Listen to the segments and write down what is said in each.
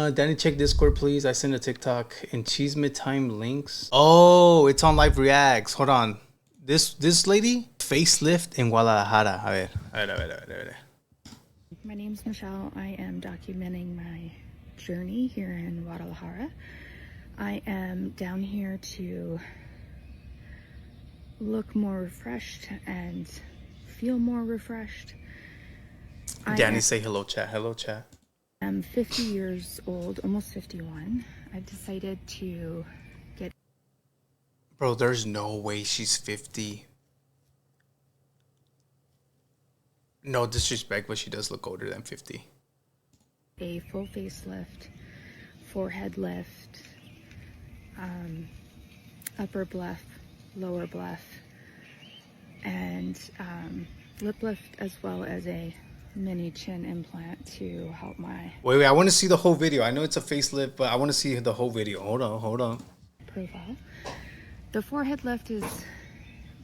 Danny, check Discord, please. I sent a TikTok and cheese time links. Oh, it's on live reacts. Hold on. This lady, Facelift in Guadalajara. A ver. My name's Michelle. I am documenting my journey here in Guadalajara. I am down here to look more refreshed and feel more refreshed. Danny, say hello, chat. Hello, chat. I'm 50 years old, almost 51. I've decided to get... Bro, there's no way she's 50. No disrespect, but she does look older than 50. A full facelift, forehead lift, upper bluff, lower bluff, and lip lift, as well as a mini chin implant to help my... Wait, I want to see the whole video. I know it's a facelift, but I want to see the whole video. Hold on. Profile. The forehead lift is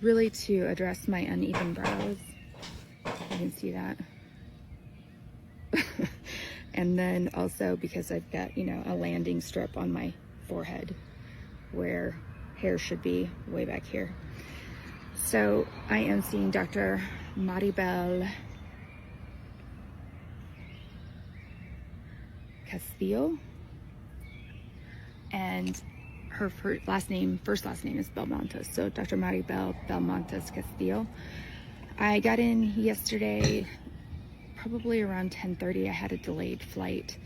really to address my uneven brows. You can see that. And then also because I've got, you know, a landing strip on my forehead where hair should be way back here. So I am seeing Dr. Maribel Castillo, and her first last name is Belmontes. So Dr. Maribel Belmontes Castillo. I got in yesterday, probably around 10:30. I had a delayed flight.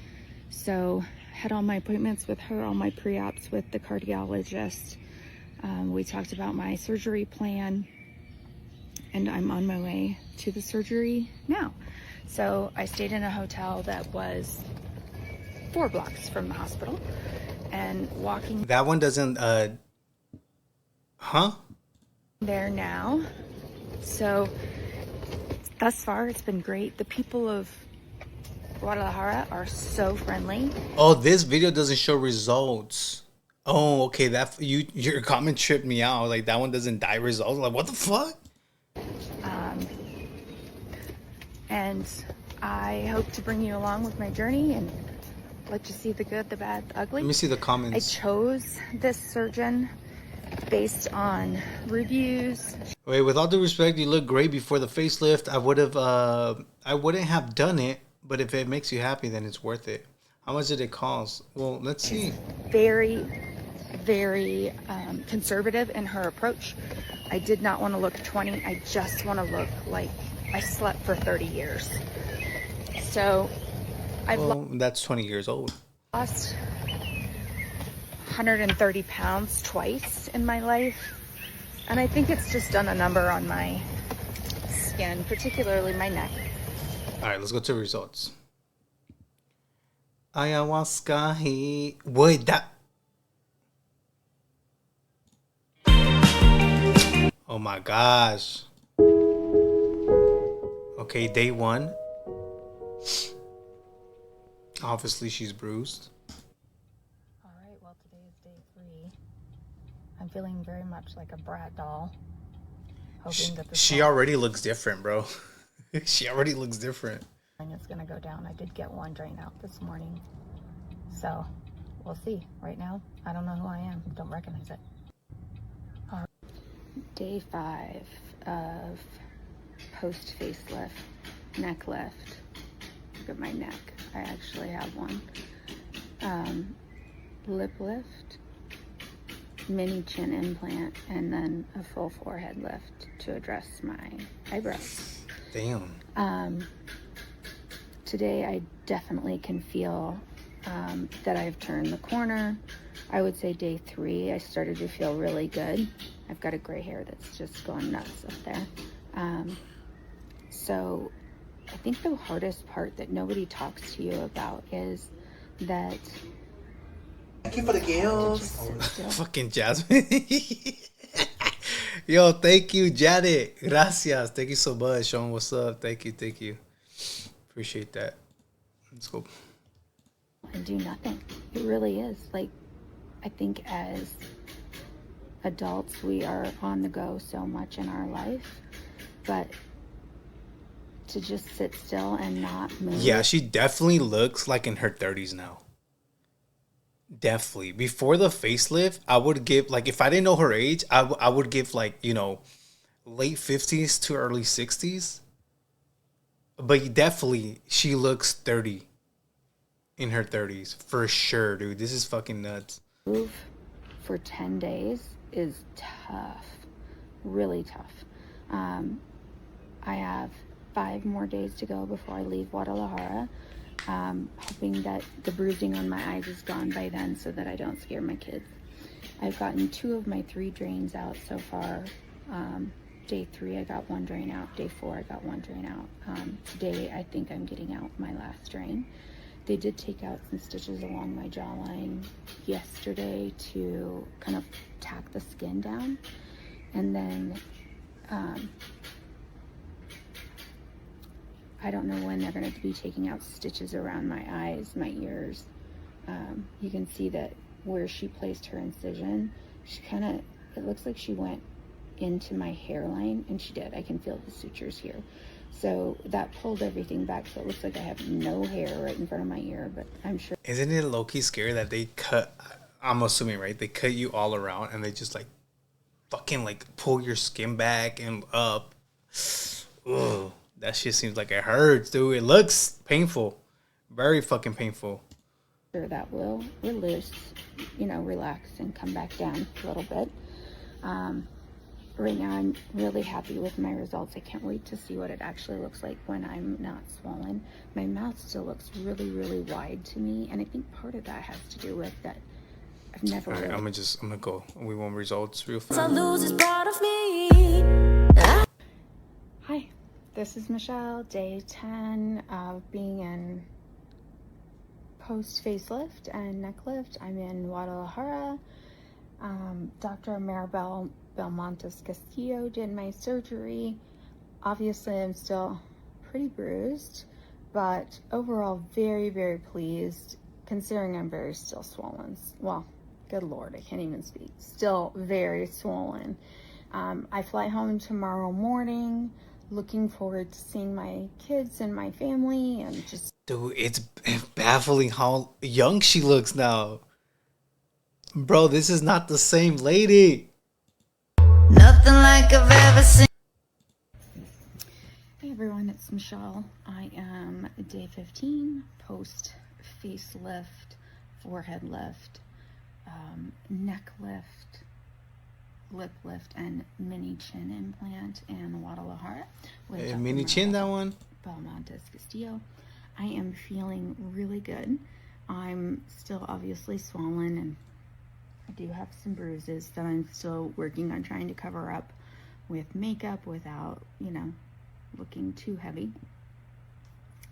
So had all my appointments with her, all my pre-ops with the cardiologist. We talked about my surgery plan, and I'm on my way to the surgery now. So I stayed in a hotel that was 4 blocks from the hospital, and walking... That one doesn't, there now. So thus far, it's been great. The people of Guadalajara are so friendly. Oh, this video doesn't show results. Oh, okay. Your comment tripped me out. Like, that one doesn't die results. Like, what the fuck? And I hope to bring you along with my journey and let you see the good, the bad, the ugly. Let me see the comments. I chose this surgeon based on reviews. Wait, with all due respect, you look great before the facelift. I wouldn't have done it, but if it makes you happy, then it's worth it. How much did it cost? Well, let's see. Very, very conservative in her approach. I did not want to look 20. I just want to look like I slept for 30 years. So that's 20 years old. Lost 130 pounds twice in my life. And I think it's just done a number on my skin, particularly my neck. All right, let's go to results. Ayahuasca. Wait, that... Oh my gosh. Okay, day 1. Obviously, she's bruised. All right, well, today is day 3. I'm feeling very much like a brat doll. Hoping that she already looks different, bro. She already looks different. It's gonna go down. I did get one drain out this morning. So, we'll see. Right now, I don't know who I am. Don't recognize it. All right. Day 5 of post facelift, neck lift. Look at my neck. I actually have one. Lip lift, mini chin implant, and then a full forehead lift to address my eyebrows. Damn. Today I definitely can feel that I've turned the corner. I would say day 3 I started to feel really good. I've got a gray hair that's just going nuts up there. So I think the hardest part that nobody talks to you about is that... Thank you for the gills. Fucking Jasmine. Yo, thank you, Janet. Gracias. Thank you so much. Sean, what's up? Thank you. Appreciate that. Let's go. And do nothing. It really is. Like, I think as adults, we are on the go so much in our life, but to just sit still and not move. Yeah, she definitely looks like in her 30s now. Definitely. Before the facelift, I would give, like, if I didn't know her age, I would give, like, late 50s to early 60s. But definitely, she looks 30, in her 30s. For sure, dude. This is fucking nuts. Move for 10 days is tough, really tough. I have 5 more days to go before I leave Guadalajara. Hoping that the bruising on my eyes is gone by then so that I don't scare my kids. I've gotten 2 of my 3 drains out so far. Day 3, I got 1 drain out. Day 4, I got 1 drain out. Today, I think I'm getting out my last drain. They did take out some stitches along my jawline yesterday to kind of tack the skin down. And then I don't know when they're going to be taking out stitches around my eyes, my ears. You can see that where she placed her incision, she kind of, it looks like she went into my hairline, and she did. I can feel the sutures here. So that pulled everything back, so it looks like I have no hair right in front of my ear, but I'm sure. Isn't it low-key scary that they cut, I'm assuming, right? They cut you all around and they just like fucking like pull your skin back and up. Ugh, that shit seems like it hurts, dude. It looks painful. Very fucking painful. That will release, relax and come back down a little bit. Right now, I'm really happy with my results. I can't wait to see what it actually looks like when I'm not swollen. My mouth still looks really, really wide to me, and I think part of that has to do with that I've never. All right, I'm gonna go. We want results real fast. I lose is part of me. Hi, this is Michelle. Day 10 of being in post facelift and neck lift. I'm in Guadalajara. Dr. Maribel Belmontes Castillo did my surgery. Obviously, I'm still pretty bruised, but overall very, very pleased, considering I'm very still swollen. Well, good Lord, I can't even speak. Still very swollen. I fly home tomorrow morning. Looking forward to seeing my kids and my family and just... Dude, it's baffling how young she looks now. Bro, this is not the same lady. Nothing like I've ever seen. Hey everyone, it's Michelle. I am day 15, post facelift, forehead lift, neck lift, lip lift, and mini chin implant in Guadalajara. Hey, mini chin, that one? Belmontes Castillo. I am feeling really good. I'm still obviously swollen, and I do have some bruises that I'm still working on trying to cover up with makeup without, looking too heavy.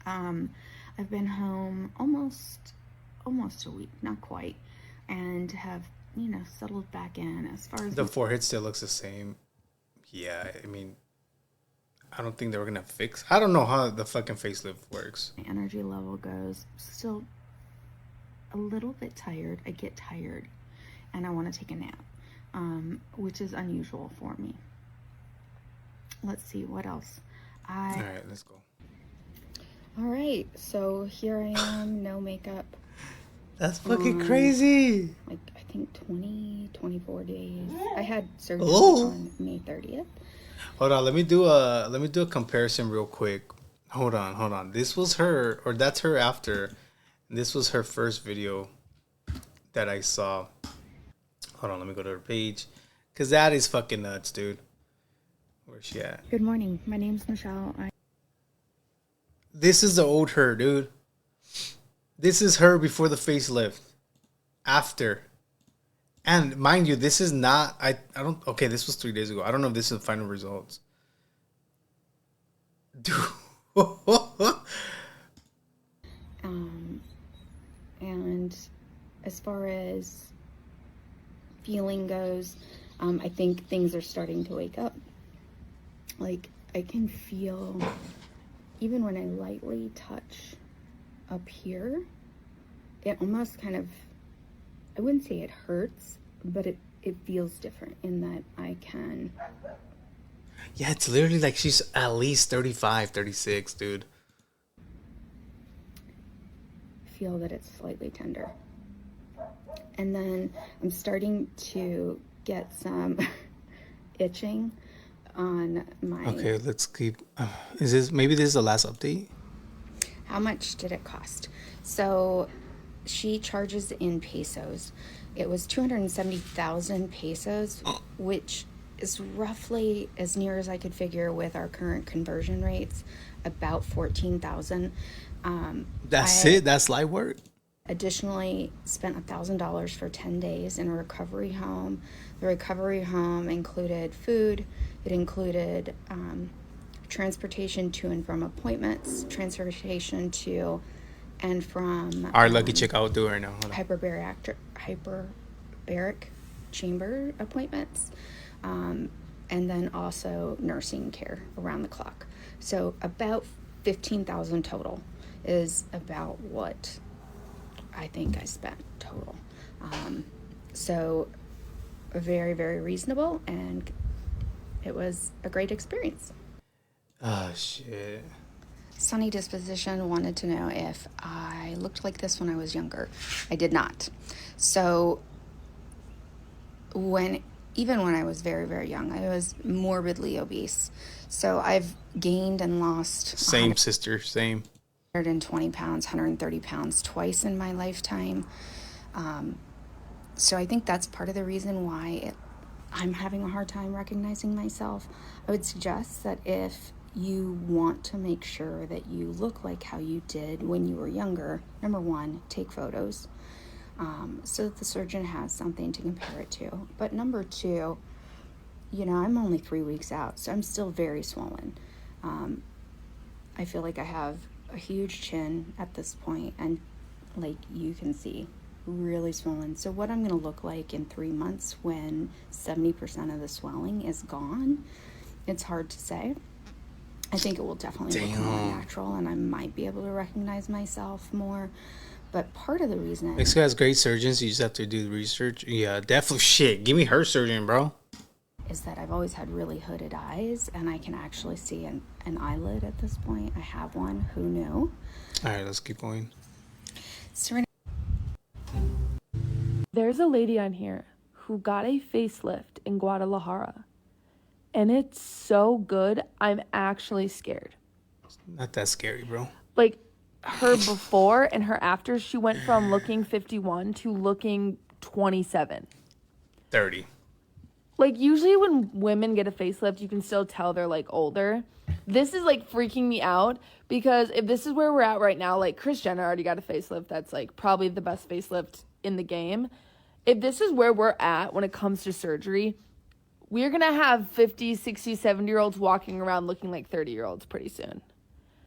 I've been home almost a week, not quite, and have, settled back in as far as... The forehead still looks the same. Yeah, I mean, I don't think they were going to fix... I don't know how the fucking facelift works. My energy level goes. Still a little bit tired. I get tired and I want to take a nap, which is unusual for me. Let's see what else. All right, let's go. All right, so here I am, no makeup. That's fucking crazy. Like, I think 24 days. I had surgery Oh. on May 30th. Hold on, let me do a comparison real quick. Hold on. This was her, or that's her after. This was her first video that I saw. Hold on, let me go to her page. Cause that is fucking nuts, dude. Where's she at? Good morning. My name's Michelle. This is the old her, dude. This is her before the facelift. After. And mind you, this is not... I don't... Okay, this was 3 days ago. I don't know if this is the final results. Dude. And as far as feeling goes, I think things are starting to wake up. Like, I can feel, even when I lightly touch up here, it almost kind of, I wouldn't say it hurts, but it feels different in that I can... Yeah, it's literally like she's at least 35, 36, dude. Feel that it's slightly tender. And then I'm starting to get some itching on my... Okay, let's keep... maybe this is the last update? How much did it cost? So she charges in pesos. It was 270,000 pesos, which is roughly, as near as I could figure with our current conversion rates, about 14,000. That's it? That's light work? Additionally, spent $1,000 for 10 days in a recovery home. The recovery home included food. It included transportation to and from appointments, transportation to and from... All right, lucky chick, I'll do it right now. Hyperbaric chamber appointments, and then also nursing care around the clock. So about 15,000 total is about what I think I spent total. So very, very reasonable, and it was a great experience. Oh, shit. Sunny Disposition wanted to know if I looked like this when I was younger. I did not. So even when I was very, very young, I was morbidly obese. So I've gained and lost... Same, sister, same. 120 pounds, 130 pounds twice in my lifetime. So I think that's part of the reason why I'm having a hard time recognizing myself. I would suggest that if you want to make sure that you look like how you did when you were younger, number one, take photos so that the surgeon has something to compare it to. But number two, I'm only 3 weeks out, so I'm still very swollen. I feel like I have a huge chin at this point, and like you can see, really swollen. So what I'm going to look like in 3 months when 70% of the swelling is gone, it's hard to say. I think it will definitely look more natural, and I might be able to recognize myself more. But part of the reason... Mexico has great surgeons. You just have to do the research. Yeah, definitely. Shit, give me her surgeon, bro. Is that I've always had really hooded eyes, and I can actually see an eyelid at this point. I have one. Who knew? All right, let's keep going. There's a lady on here who got a facelift in Guadalajara. And it's so good, I'm actually scared. Not that scary, bro. Like, her before and her after, she went from looking 51 to looking 27. 30. Like, usually when women get a facelift, you can still tell they're, like, older. This is, like, freaking me out because if this is where we're at right now, like, Kris Jenner already got a facelift that's, like, probably the best facelift in the game. If this is where we're at when it comes to surgery... We're going to have 50, 60, 70-year-olds walking around looking like 30-year-olds pretty soon.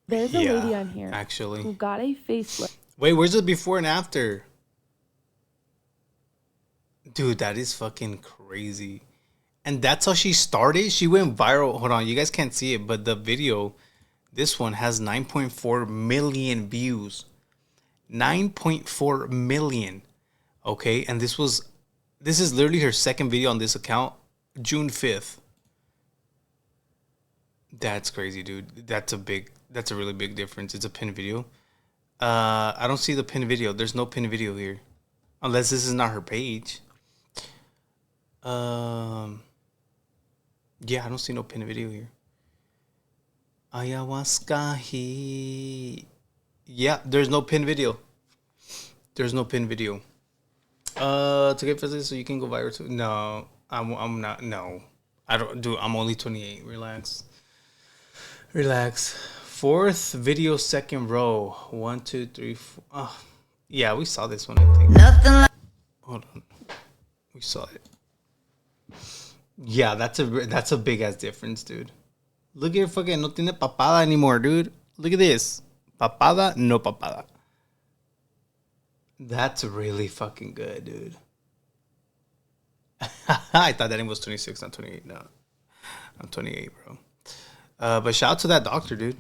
There's a lady on here actually who got a facelift. Wait, where's the before and after? Dude, that is fucking crazy. And that's how she started? She went viral. Hold on, you guys can't see it, but the video, this one has 9.4 million views. 9.4 million. Okay, and this is literally her second video on this account. June 5th. That's crazy, dude. That's a really big difference. It's a pin video. I don't see the pin video. There's no pin video here. Unless this is not her page. Yeah, I don't see no pin video here. Ayahuasca Yeah, there's no pin video. There's no pin video. To get physics so you can go viral too. No. I'm not. No, I don't do. I'm only 28. Relax. Fourth video, second row. 1, 2, 3, 4. Oh, yeah, we saw this one. I think. Nothing like Hold on, we saw it. Yeah, that's a big ass difference, dude. Look at fucking no tiene papada anymore, dude. Look at this. Papada, no papada. That's really fucking good, dude. I thought that was 26, not 28. No, I'm 28, bro. But shout out to that doctor, dude.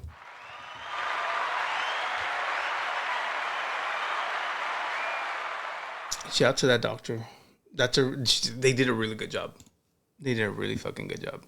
Shout out to that doctor. They did a really good job. They did a really fucking good job.